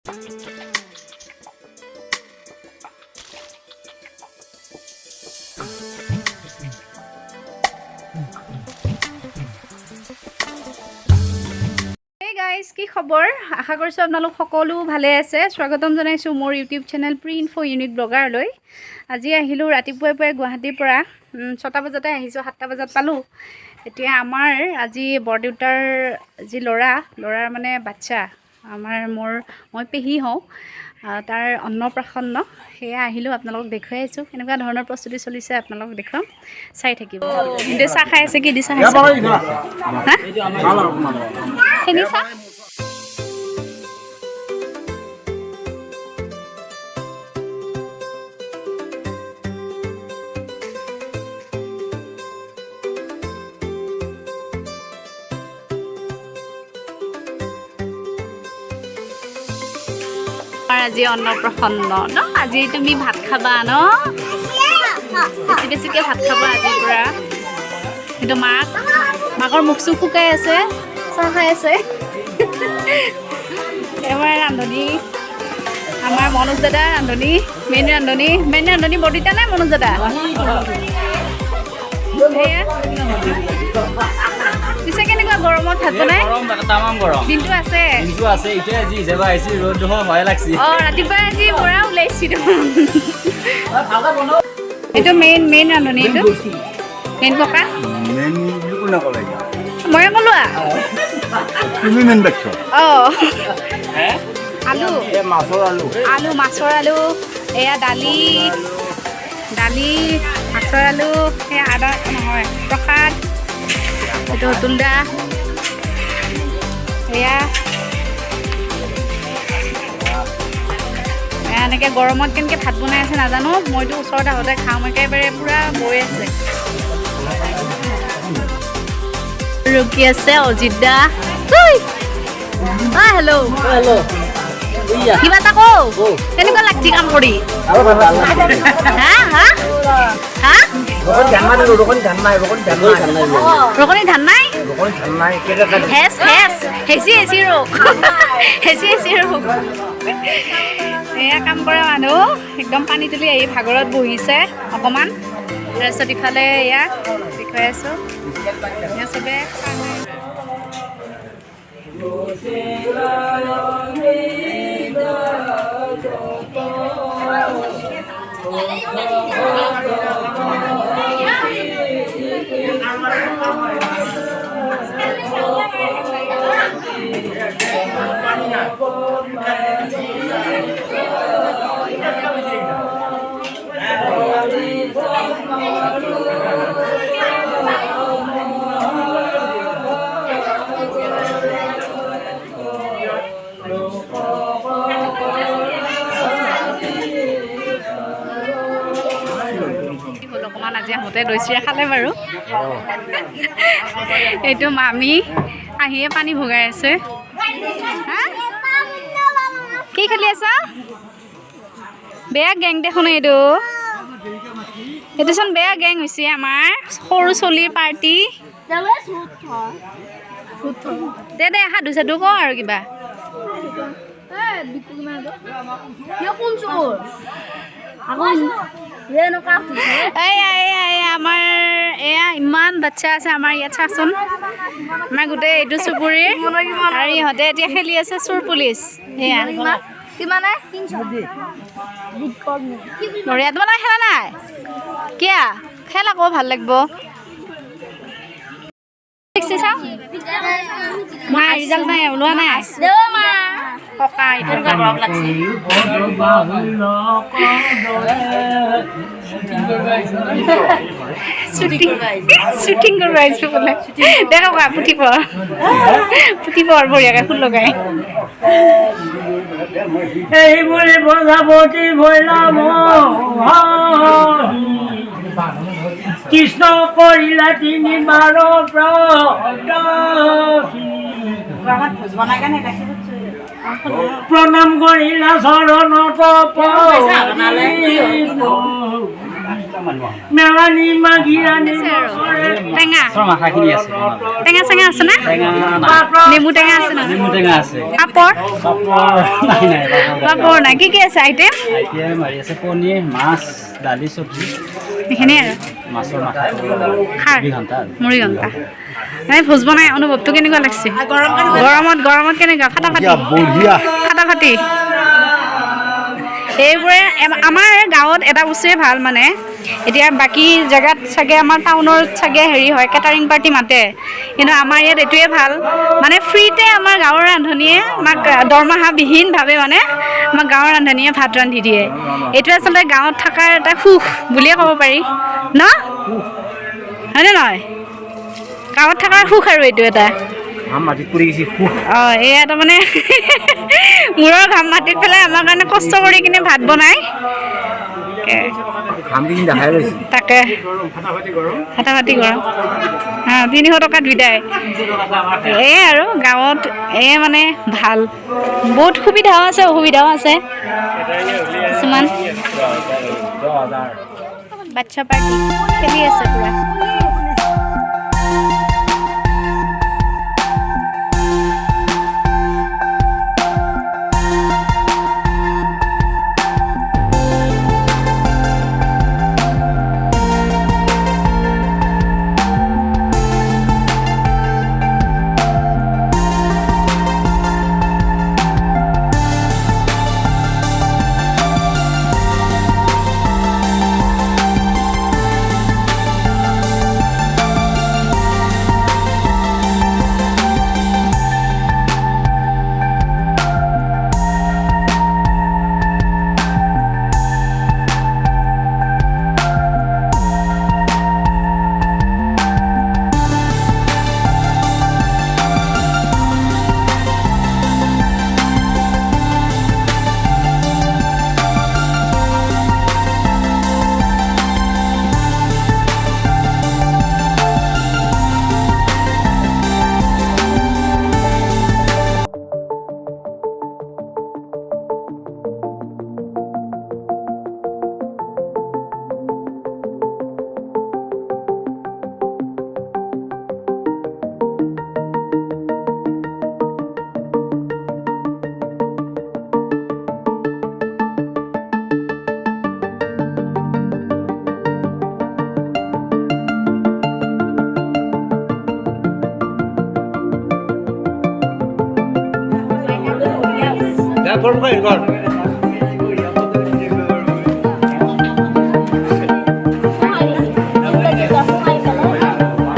Guys কি খবৰ আশা কৰিছোঁ আপোনালোক সকলো ভালে আছে স্বাগতম জনাইছোঁ মোৰ YouTube channel pre info unique ব্লগাৰলৈ আজি আহিলোঁ ৰাতিপুৱাই গুৱাহাটীৰ পৰা 6টা বজাতে আহিছোঁ 7টা বজাত পালোঁ এতিয়া আমাৰ আজি বৰদেউতাৰ যি ল'ৰাৰ মানে বাচ্চা মই পেহী হওঁ তাৰ অন্নপ্ৰাশন সেয়া আহিলোঁ আপোনালোকক দেখুৱাই আছোঁ কেনেকুৱা ধৰণৰ প্ৰস্তুতি চলিছে আপোনালোকক দেখুৱাম চাই থাকিব কিন্তু চাহ খাই আছে কি দি চাহ খাইছে চেনি চাহ আজি অন্নপ্ৰাশন আজি তুমি ভাত খাবা বেছিকৈ ভাত খাবা আজিৰ পৰা কিন্তু মাকৰ মুখ চুখ শুকাই আছে চাহ খাই আছে এবাৰ ৰান্ধনি আমাৰ মনোজ দাদা ৰান্ধনি মেইন ৰান্ধনি বৰ্দিতা নাই মনোজ দাদা পিছে কেনেকুৱা গৰমত ভাত বনাই দিনটো আছে ৰাতিপুৱা আজি পৰা ওলাইছিলোঁ এইটো মেইন ৰান্ধনি এইটো মেইন ককা মই ক'লো আলু মাছৰ আলু এয়া দালি মাছৰ আলু সেয়া আদা নহয় প্ৰসাদ এইটো অতুল দা এয়া এনেকৈ গৰমত কেনেকৈ ভাত বনাই আছে নাজানো মইতো ওচৰত আহোঁতে খাওঁ একেবাৰে পূৰা বৈ আছে ৰখি আছে অজিত দা হেল্ল' কিবা এটা কওঁ কেনেকুৱা লাগছি কাম কৰি ৰকনি ধান নাই হেঁচি ৰোগ এয়া কাম কৰা মানুহ একদম পানী তুলি আহি ভাগৰত বহিছে অকণমান তাৰপিছত ইফালে এয়া দেখুৱাই আছোঁ চবে অকণমান আজি আহোঁতে দৈ চিৰা খালে বাৰু এইটো মামী আহিয়ে পানী ভগাই আছে কি খেলি আছা বেয়া গেং দেখোন এইটোচোন বেয়া গেং হৈছে আমাৰ সৰু চলিৰ পাৰ্টি দে সাধু চাধু কওঁ আৰু কিবা আমাৰ এয়া ইমান বাচ্চা আছে আমাৰ ইয়াত চাচোন আমাৰ গোটেই এইটো চুবুৰীৰ আৰু ইহঁতে এতিয়া খেলি আছে চোৰ পুলিচ এয়া বঢ়িয়া তোমালোকে খেলা নাই কিয়া খেল আকৌ ভাল লাগিব ৰিজাল্ট নাই ওলোৱা নাই ককা শ্বুটিং কৰিব আহিছোঁ বোলে দে ককা পুথি পঢ় বঢ়িয়াকৈ ফুল লগাই এইবোৰে প্ৰজাপতি ভৈৰৱ কৃষ্ণ কৰিলা 3 বাৰ প্ৰণাম কৰিলা চৰণত মেলানি মাগিৰানি আছে আৰু টেঙা মাখাখিনি আছে টেঙা চেঙা আছে না নেমু টেঙা আছে না নেমু টেঙা আছে পাপৰ নাই নাই পাপৰ নাই কি আছে আইটেম আইটেম মাৰি আছে পনীৰ মাছ দালি চব্জি সেইখিনি আৰু মাছৰ মাথা খাৰ ঘণ্টা মুড়ি ঘণ্টা মানে ভোজ বনাই অনুভৱটো কেনেকুৱা লাগিছে গৰমত কেনেকুৱা ফাটাফাটি ফাটাফাটি এইবোৰে আমাৰ গাঁৱত এটা বস্তুৱে ভাল মানে এতিয়া বাকী জেগাত চাগে আমাৰ টাউনৰ চাগে হেৰি হয় কেটাৰিং পাৰ্টি মাতে কিন্তু আমাৰ ইয়াত এইটোৱে ভাল মানে ফ্ৰীতে আমাৰ গাঁৱৰ ৰান্ধনীয়ে আমাক দৰমহাবিহীনভাৱে মানে আমাক গাঁৱৰ ৰান্ধনীয়ে ভাত ৰান্ধি দিয়ে এইটো আচলতে গাঁৱত থকাৰ এটা সুখ বুলিয়ে ক'ব পাৰি ন হয়নে নহয় গাঁৱত থকাৰ সুখ আৰু এইটো এটা মাটিত পৰি গৈছে অঁ এয়া তাৰমানে মূৰৰ ঘাম মাটিত পেলাই আমাৰ কাৰণে কষ্ট কৰি কিনে ভাত বনাই তাকে ফাটাফাটি গৰম 300 টকাত বিদায় এই আৰু গাঁৱত মানে ভাল বহুত সুবিধাও আছে অসুবিধাও আছে কিছুমান বাচ্চা পাৰ্টি খেলি আছে পুৰা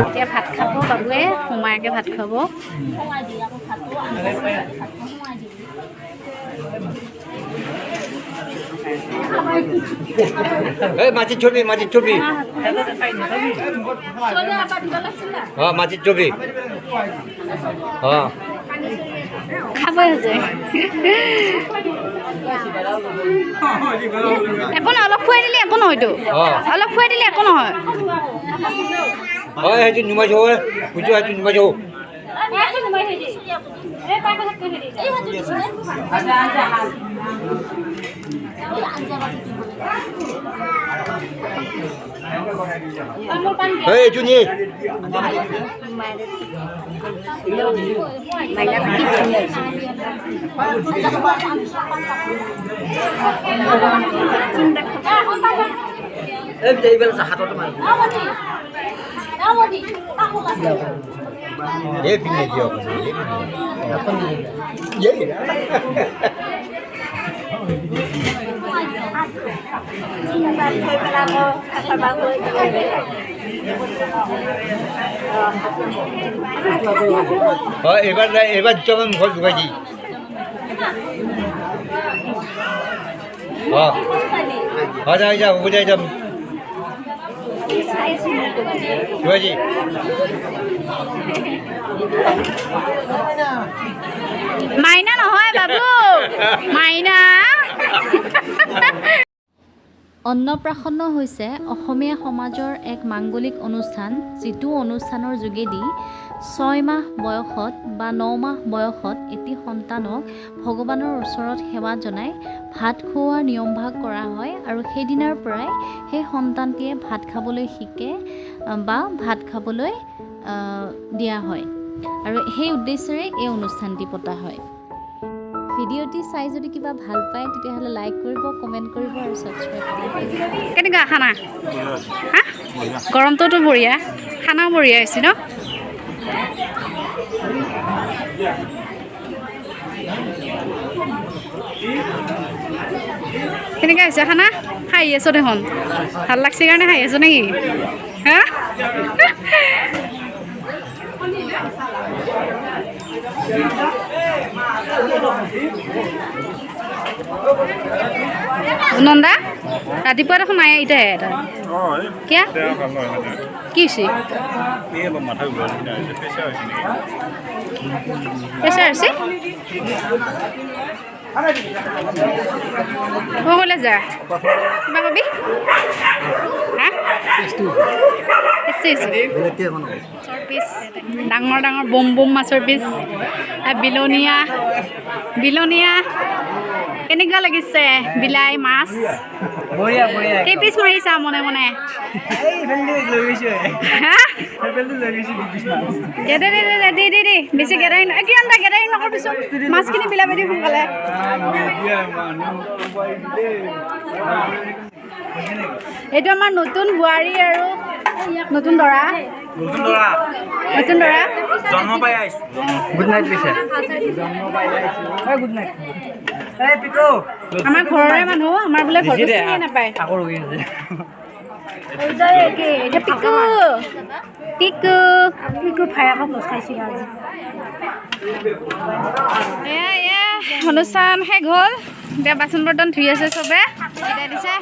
এতিয়া ভাত খাব বাবুৱে সোমাইকে ভাত খাব মাটিৰ ছবি মাটিৰ ছবি খাব হৈছে একো নহয় অলপ খুৱাই দিলে একো নহয়তো অলপ খুৱাই দিলে একো নহয় সেইটো নুমাই যাওঁ বুজি সেইটো নুমাই যাওঁ এইটো নি এই পিনে দিয়ক এবার দুটামান মুখত ঢুকাই দি যাই যাম বুজাই যাম ঢুকাই দি মাইনা নহয় বাবু মাইনা অন্নপ্ৰাশন হৈছে অসমীয়া সমাজৰ এক মাংগলিক অনুষ্ঠান যিটো অনুষ্ঠানৰ যোগেদি 6 মাহ বয়সত বা 9 মাহ বয়সত এটি সন্তানক ভগৱানৰ ওচৰত সেৱা জনাই ভাত খুওৱাৰ নিয়মভাগ কৰা হয় আৰু সেইদিনাৰ পৰাই সেই সন্তানটিয়ে ভাত খাবলৈ শিকে বা ভাত খাবলৈ দিয়া হয় আৰু সেই উদ্দেশ্যেৰে এই অনুষ্ঠানটি পতা হয়। ভিডিঅ'টি চাই যদি কিবা ভাল পায় তেতিয়াহ'লে লাইক কৰিব, কমেণ্ট কৰিব আৰু ছাবস্ক্ৰাইব কৰিব। কেনেকুৱা খানা হা গৰমটোতো বঢ়িয়া, খানাও বঢ়িয়া হৈছে ন। কেনেকুৱা হৈছে খানা? খাই আছ দেখোন, ভাল লাগছে কাৰণে খাই আছ নেকি হা? নন্দা ৰাতিপুৱা দেখোন নাই এতিয়াহে এটা কিয় কি হৈছে? প্ৰেছাৰ হৈছে ক'লে যা কিবা কবি হা? মাছৰ পিচ ডাঙৰ ডাঙৰ বম বম মাছৰ পিচ বিলনীয়া বিলনীয়া কেনেকুৱা লাগিছে? বিলাহী মাছ বঢ়িয়া বঢ়িয়া কেই পিচ মাৰিছা মনে মনে? হা দে বেছি গেদাৰি কিমানটা গেদাৰি নকৰবিচোন, মাছখিনি বিলাবি দি সোনকালে। এইটো আমাৰ নতুন বোৱাৰী আৰু নতুন দৰা জন্ম পাই আহিছোঁ। গুড নাইট পিছে গুড নাইট। আমাৰ ঘৰৰে মানুহ, আমাৰ বোলে ঘৰটো চিনিয়ে নাপায়। আকৌ ৰখি আছে। এতিয়া পিকু পিকু পিকু ভায়েকক ভোজ খাইছিল আজি। এয়া অনুষ্ঠান শেষ হ'ল, এতিয়া বাচন বৰ্তন ধুই আছে চবে, বিদায় দিছে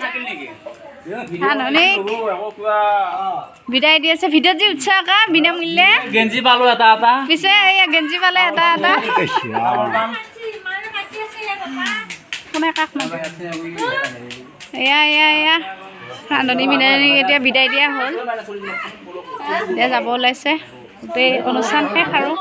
বিদায় দি আছে। ভিডিঅ'ত যি উৎসাহ কা বিনামূল্যে গেঞ্জি পালোঁ এটা এটা। পিছে এইয়া গেঞ্জি পালে এটা এটা কোনে কাষ এয়া ৰান্ধনি বিনানি এতিয়া বিদায় দিয়া হ'ল, এতিয়া যাব ওলাইছে। গোটেই অনুষ্ঠান শেষ আৰু